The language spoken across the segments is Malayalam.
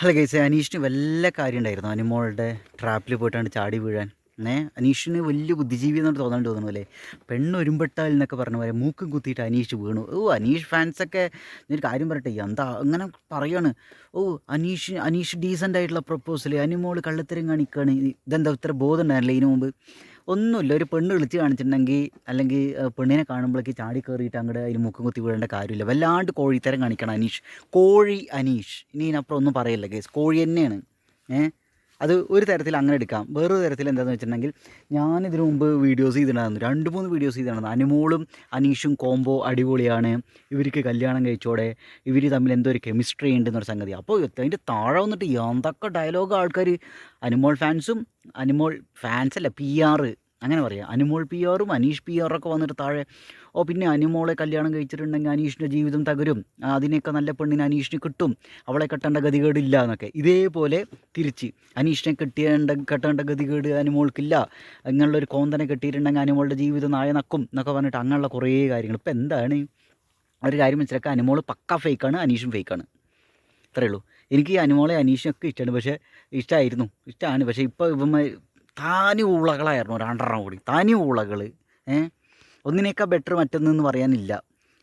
അല്ല ഗൈസ്, അനീഷിന് വല്ല കാര്യം ഉണ്ടായിരുന്നു അനിമോളുടെ ട്രാപ്പിൽ പോയിട്ടാണ് ചാടി വീഴാൻ. അനീഷിന് വലിയ ബുദ്ധിജീവി എന്നാണ് തോന്നുന്നു അല്ലേ. പെണ്ണ് ഒരുമ്പെട്ടാൽ എന്നൊക്കെ പറഞ്ഞ പോലെ മൂക്കും കുത്തിയിട്ട് അനീഷ് വീണു. അനീഷ് ഫാൻസൊക്കെ ഞാനൊരു കാര്യം പറയട്ടെ, എന്താ അങ്ങനെ പറയാണ്. അനീഷ് ഡീസൻ്റ് ആയിട്ടുള്ള പ്രപ്പോസൽ, അനിമോള് കള്ളത്തരം കാണിക്കുകയാണ്. ഇതെന്താ ഇത്ര ബോധം ഉണ്ടായിരുന്നില്ല ഇതിനു മുമ്പ്? ഒന്നുമില്ല, ഒരു പെണ്ണ് വിളിച്ച് കാണിച്ചിട്ടുണ്ടെങ്കിൽ അല്ലെങ്കിൽ പെണ്ണിനെ കാണുമ്പോഴേക്ക് ചാടി കയറിയിട്ട് അങ്ങോട്ട് അതിന് മുക്കം കുത്തി വീഴേണ്ട കാര്യമില്ല. വല്ലാണ്ട് കോഴിത്തരം കാണിക്കണം അനീഷ്. കോഴി അനീഷ്, ഇനി ഇതിനപ്പുറം ഒന്നും പറയില്ല കേസ്, കോഴി തന്നെയാണ്. അത് ഒരു തരത്തിൽ അങ്ങനെ എടുക്കാം. വേറൊരു തരത്തിൽ എന്താണെന്ന് വെച്ചിട്ടുണ്ടെങ്കിൽ, ഞാനിതിനു മുമ്പ് വീഡിയോസ് ചെയ്തിട്ടുണ്ടായിരുന്നു, 2-3 വീഡിയോസ് ചെയ്തിട്ടുണ്ടായിരുന്നു. അനിമോളും അനീഷും കോംബോ അടിപൊളിയാണ്, ഇവർക്ക് കല്യാണം കഴിച്ചോടെ, ഇവർ തമ്മിൽ എന്തോ ഒരു കെമിസ്ട്രി ഉണ്ടെന്നൊരു സംഗതി. അപ്പോൾ അതിൻ്റെ താഴെ വന്നിട്ട് എന്തൊക്കെ ഡയലോഗ് ആൾക്കാർ, അനിമോൾ ഫാൻസും, അനിമോൾ ഫാൻസല്ല PR അങ്ങനെ പറയാം, അനിമോൾ PRും അനീഷ് PRൊക്കെ വന്നിട്ട് താഴെ, പിന്നെ അനിമോളെ കല്യാണം കഴിച്ചിട്ടുണ്ടെങ്കിൽ അനീഷിൻ്റെ ജീവിതം തകരും, അതിനൊക്കെ നല്ല പെണ്ണിന് അനീഷിന് കിട്ടും, അവളെ കെട്ടേണ്ട ഗതികേടില്ല എന്നൊക്കെ. ഇതേപോലെ തിരിച്ച് അനീഷിനെ കെട്ടേണ്ട ഗതികേട് അനിമോൾക്കില്ല, അങ്ങനെയുള്ളൊരു കോന്തനെ കെട്ടിയിട്ടുണ്ടെങ്കിൽ അനിമോളുടെ ജീവിതം നായ നക്കും എന്നൊക്കെ പറഞ്ഞിട്ട് അങ്ങനെയുള്ള കുറേ കാര്യങ്ങൾ. ഇപ്പം എന്താണ് ഒരു കാര്യം മനസ്സിലാക്കുക, അനിമോൾ പക്ക ഫേക്കാണ്, അനീഷും ഫേക്കാണ്. ഇത്രയേ ഉള്ളൂ. എനിക്ക് അനിമോളെ അനീഷിനൊക്കെ ഇഷ്ടമാണ്, പക്ഷേ ഇഷ്ടമാണ്. പക്ഷേ ഇപ്പോൾ ഇവന്മാർ താനി ഊളകളായിരുന്നു, രണ്ടെണ്ണം കൂടി താനി ഊളകൾ. ഒന്നിനേക്കാൾ ബെറ്റർ മറ്റൊന്നെന്ന് പറയാനില്ല.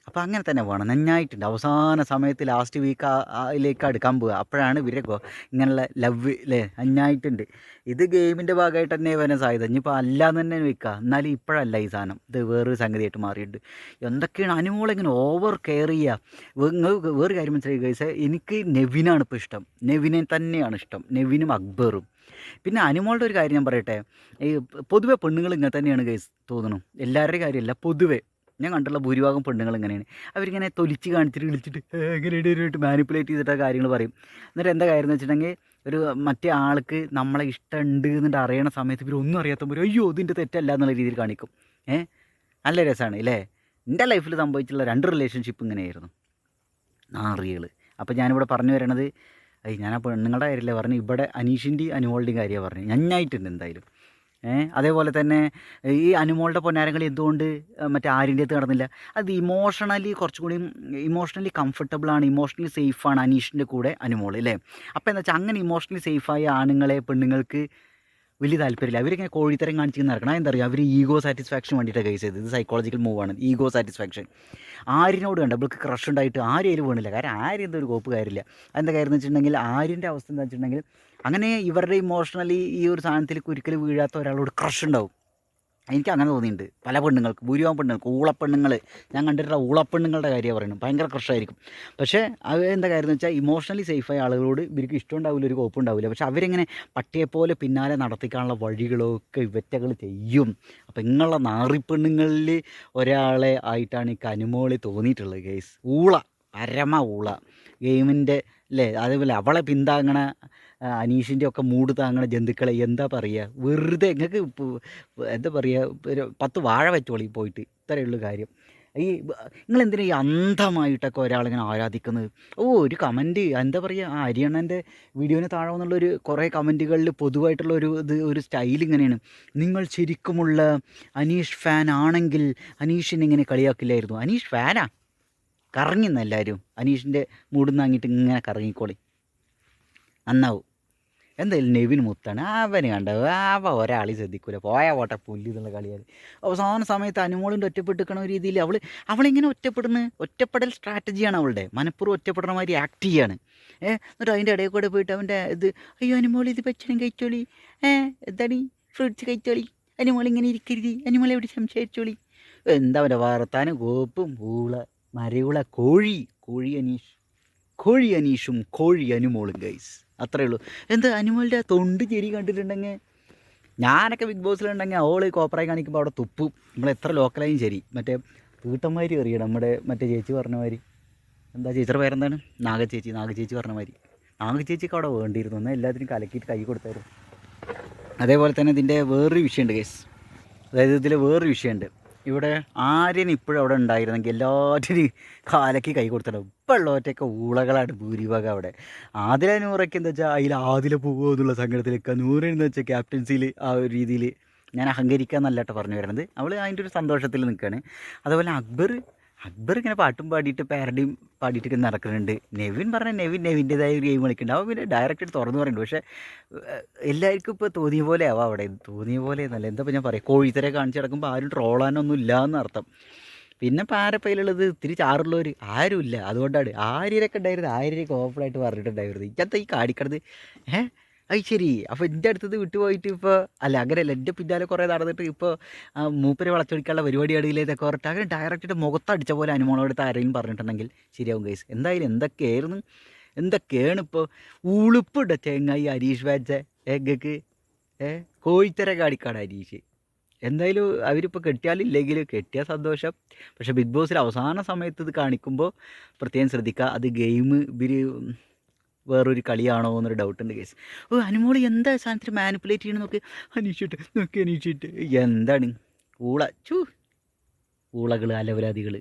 അപ്പോൾ അങ്ങനെ തന്നെ വേണം. നന്നായിട്ടുണ്ട്. അവസാന സമയത്ത് ലാസ്റ്റ് വീക്ക് അതിലേക്ക് അടുക്കാൻ പോവുക, അപ്പോഴാണ് ഇവരൊക്കെ ഇങ്ങനെയുള്ള ലവ് അല്ലേ, നന്നായിട്ടുണ്ട്. ഇത് ഗെയിമിൻ്റെ ഭാഗമായിട്ട് തന്നെ വരാൻ സാധ്യത. ഇനിയിപ്പോൾ അല്ലാന്ന് തന്നെ വെക്കുക, എന്നാലും ഇപ്പോഴല്ല ഈ സാധനം, ഇത് വേറൊരു സംഗതിയായിട്ട് മാറിയിട്ടുണ്ട്. എന്തൊക്കെയാണ് അനിമോളിങ്ങനെ ഓവർ കെയർ ചെയ്യുക. വേറൊരു കാര്യം മനസ്സിലായി ഗൈസ്, എനിക്ക് നെവിനാണ് ഇപ്പോൾ ഇഷ്ടം, നെവിനെ തന്നെയാണ് ഇഷ്ടം, നെവിനും അക്ബറും. പിന്നെ അനിമോളുടെ ഒരു കാര്യം ഞാൻ പറയട്ടെ, ഈ പൊതുവെ പെണ്ണുങ്ങൾ ഇങ്ങനെ തന്നെയാണ് ഗൈസ് തോന്നുന്നു, എല്ലാവരുടെയും കാര്യമല്ല, പൊതുവെ ഞാൻ കണ്ടുള്ള ഭൂരിഭാഗം പെണ്ണുങ്ങൾ ഇങ്ങനെയാണ്. അവരിങ്ങനെ തൊലിച്ച് കാണിച്ചിട്ട് വിളിച്ചിട്ട് ഇങ്ങനെ ഇടയിട്ട് മാനിപ്പുലേറ്റ് ചെയ്തിട്ട് കാര്യങ്ങൾ പറയും. എന്നിട്ട് എന്താ കാര്യം എന്ന് വെച്ചിട്ടുണ്ടെങ്കിൽ, ഒരു മറ്റേ ആൾക്ക് നമ്മളെ ഇഷ്ടമുണ്ട് എന്നിട്ട് അറിയണ സമയത്ത് ഇവർ ഒന്നും അറിയാത്തപ്പോൾ അയ്യോ ഇതിൻ്റെ തെറ്റല്ല എന്നുള്ള രീതിയിൽ കാണിക്കും. നല്ല രസമാണ് അല്ലേ. എൻ്റെ ലൈഫിൽ സംഭവിച്ചിട്ടുള്ള 2 റിലേഷൻഷിപ്പ് ഇങ്ങനെയായിരുന്നു, റിയൽ. അപ്പോൾ ഞാനിവിടെ പറഞ്ഞു വരണത്, ഞാൻ ആ പെണ്ണുങ്ങളുടെ കാര്യമല്ലേ പറഞ്ഞു, ഇവിടെ അനീഷിൻ്റെയും അനിമോളുടെയും കാര്യമാണ് പറഞ്ഞു. നന്നായിട്ടുണ്ട് എന്തായാലും. അതേപോലെ തന്നെ ഈ അനിമോളുടെ പൊന്നാരങ്ങൾ എന്തുകൊണ്ട് മറ്റേ ആര്യൻ്റെ അടുത്ത് നടന്നില്ല? അത് ഇമോഷണലി കുറച്ചുകൂടി ഇമോഷണലി കംഫർട്ടബിളാണ്, ഇമോഷണലി സേഫാണ് അനീഷിൻ്റെ കൂടെ അനിമോൾ അല്ലേ. അപ്പോൾ എന്താ വെച്ചാൽ, അങ്ങനെ ഇമോഷണലി സേഫായ ആണുങ്ങളെ പെണ്ണുങ്ങൾക്ക് വലിയ താല്പര്യമില്ല. അവരിങ്ങനെ കോഴിത്തരം കാണിച്ച് നടക്കണം. എന്താ പറയുക, അവർ ഈഗോ സാറ്റിസ്ഫാക്ഷൻ വേണ്ടിയിട്ടാണ് കേസ് ചെയ്തത്. ഇത് സൈക്കോളജിക്കൽ മൂവാണ്, ഈഗോ സാറ്റിസ്ഫാക്ഷൻ. ആര്യനോട് കണ്ട അവൾക്ക് ക്രഷ് ഉണ്ടായിട്ട് ആര്യയിൽ വീണില്ല. കാരണം ആര്യ എന്തോ ഒരു കോപ്പ് കാര്യമില്ല. അതെന്താ കാര്യം എന്ന് വെച്ചിട്ടുണ്ടെങ്കിൽ, ആര്യൻ്റെ അവസ്ഥ എന്താ വെച്ചിട്ടുണ്ടെങ്കിൽ, അങ്ങനെ ഇവരുടെ ഇമോഷണലി ഈ ഒരു സാധനത്തിൽ ഒരിക്കലും വീഴാത്ത ഒരാളോട് ക്രഷ് ഉണ്ടാവും. എനിക്ക് അങ്ങനെ തോന്നിയിട്ടുണ്ട് പല പെണ്ണുങ്ങൾക്ക്, ഭൂരിഭാഗം പെണ്ണുങ്ങൾക്ക്, ഊളപ്പെണ്ണുങ്ങൾ. ഞാൻ കണ്ടിട്ടുള്ള ഊളപ്പെണ്ണുങ്ങളുടെ കാര്യമാണ് പറയുന്നത്, ഭയങ്കര ക്രഷായിരിക്കും. പക്ഷേ അത് എന്താ കാര്യം എന്ന് വെച്ചാൽ, ഇമോഷണലി സേഫായ ആളുകളോട് ഇവർക്ക് ഇഷ്ടം ഉണ്ടാവില്ല, ഒരു കുഴപ്പമുണ്ടാവില്ല. പക്ഷെ അവരെങ്ങനെ പട്ടിയെപ്പോലെ പിന്നാലെ നടത്തിക്കാനുള്ള വഴികളൊക്കെ ഇവറ്റകൾ ചെയ്യും. അപ്പം ഇങ്ങനെയുള്ള നാറിപ്പെണ്ണുങ്ങളിൽ ഒരാളെ ആയിട്ടാണ് ഈ അനിമോളി തോന്നിയിട്ടുള്ളത് ഗൈസ്. പരമ ഊള ഗെയിമിൻ്റെ അല്ലേ. അതേപോലെ അവളെ പിന്താങ്ങണ അനീഷിൻ്റെ ഒക്കെ മൂട് താങ്ങണ ജന്തുക്കളെ എന്താ പറയുക, വെറുതെ നിങ്ങൾക്ക് എന്താ പറയുക, ഒരു 10 വാഴ വെച്ചോളി പോയിട്ട്. ഇത്രയേ ഉള്ളൂ കാര്യം. നിങ്ങളെന്തിനാ ഈ അന്ധമായിട്ടൊക്കെ ഒരാളിങ്ങനെ ആരാധിക്കുന്നത്? ഒരു കമൻറ്റ് എന്താ പറയുക, ഹരിയണ്ണൻ്റെ വീഡിയോന് താഴെ വന്നുള്ളൊരു കുറേ കമൻറ്റുകളിൽ പൊതുവായിട്ടുള്ള ഒരു സ്റ്റൈൽ ഇങ്ങനെയാണ്: നിങ്ങൾ ശരിക്കുമുള്ള അനീഷ് ഫാൻ ആണെങ്കിൽ അനീഷിനെ ഇങ്ങനെ കളിയാക്കില്ലായിരുന്നു. അനീഷ് ഫാനാ, കറങ്ങിന്ന എല്ലാവരും അനീഷിൻ്റെ മൂടും താങ്ങിയിട്ട് ഇങ്ങനെ കറങ്ങിക്കോളി, നന്നാവും. എന്തായാലും നെവിൻ മുത്താണ്, അവന് കണ്ടത് ഒരാളി ശ്രദ്ധിക്കൂല, പോയ പോട്ടെ പുല്ല് എന്നുള്ള കളിയാണ്. അവസാന സമയത്ത് അനിമോളിൻ്റെ ഒറ്റപ്പെട്ടിരിക്കണ രീതിയിൽ അവളിങ്ങനെ ഒറ്റപ്പെടൽ സ്ട്രാറ്റജിയാണ് അവളുടെ. മനഃപൂർവ്വം ഒറ്റപ്പെടുന്ന മാതിരി ആക്ട് ചെയ്യാണ്. എന്നിട്ട് അതിൻ്റെ ഇടയിൽ കൂടെ പോയിട്ട് അവൻ്റെ അയ്യോ അനിമോൾ ഇത് ഭക്ഷണം കഴിച്ചോളി, എന്താണ് ഫ്രൂട്ട്സ് കഴിച്ചോളി, അനിമോൾ ഇങ്ങനെ ഇരിക്കരുത്, അനിമോൾ എവിടെ സംസാരിച്ചോളി. എന്താ അവൻ്റെ വർത്താനം, കോപ്പും മരയുള കോഴി അനീഷും കോഴി അനിമോളും ഗൈസ്. അത്രയേ ഉള്ളൂ. എന്താ അനിമോളുടെ തൊണ്ട് ചെരി കണ്ടിട്ടുണ്ടെങ്കിൽ, ഞാനൊക്കെ ബിഗ് ബോസിലുണ്ടെങ്കിൽ അവൾ കോപ്പറായി കാണിക്കുമ്പോൾ അവിടെ തുപ്പും. നമ്മളെത്ര ലോക്കലായും ശരി, മറ്റേ വീട്ടന്മാർ അറിയണം, നമ്മുടെ മറ്റേ ചേച്ചി പറഞ്ഞ മാതിരി, എന്താ ചേച്ചിയുടെ പേരെന്താണ്, നാഗചേച്ചി പറഞ്ഞ മാതിരി. നാഗചേച്ചിക്ക് അവിടെ വേണ്ടിയിരുന്നു, എന്നാൽ എല്ലാത്തിനും കലക്കിയിട്ട് കൈ കൊടുത്തായിരുന്നു. അതേപോലെ തന്നെ ഇതിൻ്റെ വേറൊരു വിഷയമുണ്ട് ഗൈസ്. അതായത് ഇതിൽ വേറൊരു വിഷയമുണ്ട്. ഇവിടെ ആര്യൻ ഇപ്പോഴും അവിടെ ഉണ്ടായിരുന്നെങ്കിൽ എല്ലാറ്റിനും കാലയ്ക്ക് കൈ കൊടുത്തിട്ടുണ്ടാവും. ഇപ്പോൾ ഉള്ളവറ്റൊക്കെ ഊളകളാണ് ഭൂരിഭാഗം അവിടെ. ആദില നൂറൊക്കെ എന്താ വെച്ചാൽ അതിൽ ആദില പോകുമോ എന്നുള്ള സങ്കടത്തിലൊക്കെ, നൂറെന്ന് വെച്ചാൽ ക്യാപ്റ്റൻസിയിൽ ആ ഒരു രീതിയിൽ, ഞാൻ അഹങ്കരിക്കുക എന്നല്ലാട്ടോ പറഞ്ഞു വരുന്നത്, അവൾ അതിൻ്റെ ഒരു സന്തോഷത്തിൽ നിൽക്കുകയാണ്. അതുപോലെ അക്ബർ ഇങ്ങനെ പാട്ടും പാടിയിട്ട് പാരഡിയും പാടിയിട്ടൊക്കെ നടക്കുന്നുണ്ട്. നെവിൻ പറഞ്ഞാൽ നെവിൻ്റെതായ ഒരു ഗെയിം കളിക്കുന്നുണ്ട്. അവൻ പിന്നെ ഡയറക്റ്റ് തുറന്നു പറയുന്നുണ്ട്. പക്ഷേ എല്ലാവർക്കും ഇപ്പോൾ തോന്നിയ പോലെ ആവാം അവിടെ. തോന്നിയ പോലെ എന്നല്ല, എന്താ ഇപ്പോൾ ഞാൻ പറയാം, കോഴിത്തരെ കാണിച്ച് കിടക്കുമ്പോൾ ആരും ട്രോളാനൊന്നും ഇല്ല എന്നർത്ഥം. പിന്നെ ഇപ്പോൾ ആരപ്പയിലുള്ളത് ഇത്തിരി ചാറുള്ളവർ ആരുമില്ല. അതുകൊണ്ടാണ് ആര്യരൊക്കെ ഉണ്ടായിരുന്നത്. ആര്യരൊക്കെ ഓപ്പണായിട്ട് പറഞ്ഞിട്ടുണ്ടായിരുന്നത് ഇങ്ങനത്തെ ഈ കാടിക്കടത് അത് ശരി. അപ്പോൾ എൻ്റെ അടുത്തത് വിട്ടുപോയിട്ട് ഇപ്പോൾ അല്ല അങ്ങനെയല്ല, എൻ്റെ പിന്നാലെ കുറേ നടന്നിട്ട് ഇപ്പോൾ മൂപ്പരെ വളച്ചൊടിക്കാനുള്ള പരിപാടിയാണെങ്കിൽ ഇതൊക്കെ പറഞ്ഞിട്ട് അങ്ങനെ ഡയറക്റ്റായിട്ട് മുഖത്തടിച്ച പോലെ അനുമോളോട് ആരെങ്കിലും പറഞ്ഞിട്ടുണ്ടെങ്കിൽ ശരിയാവും ഗൈസ്. എന്തായാലും എന്തൊക്കെയാണ് ഇപ്പോൾ ഉളുപ്പിട്ട ചെങ്ങായി അരീഷ് ബാജ എങ്ങക്ക് കോഴിത്തര കാണിക്കാണ് അരീഷ്. എന്തായാലും അവരിപ്പോൾ കെട്ടിയാലില്ലെങ്കിലും കെട്ടിയ സന്തോഷം. പക്ഷേ ബിഗ് ബോസിൽ അവസാന സമയത്ത് ഇത് കാണിക്കുമ്പോൾ പ്രത്യേകം ശ്രദ്ധിക്കുക. അത് ഗെയിം ഇവർ വേറൊരു കളിയാണോ എന്നൊരു ഡൗട്ടുണ്ട് കേസ്. അനുമോൾ എന്താ സാധനത്തിൽ മാനിപ്പുലേറ്റ് ചെയ്യണം നോക്ക്. അനീഷിട്ട് എന്താണ് ഊളകൾ അലവലാദികൾ.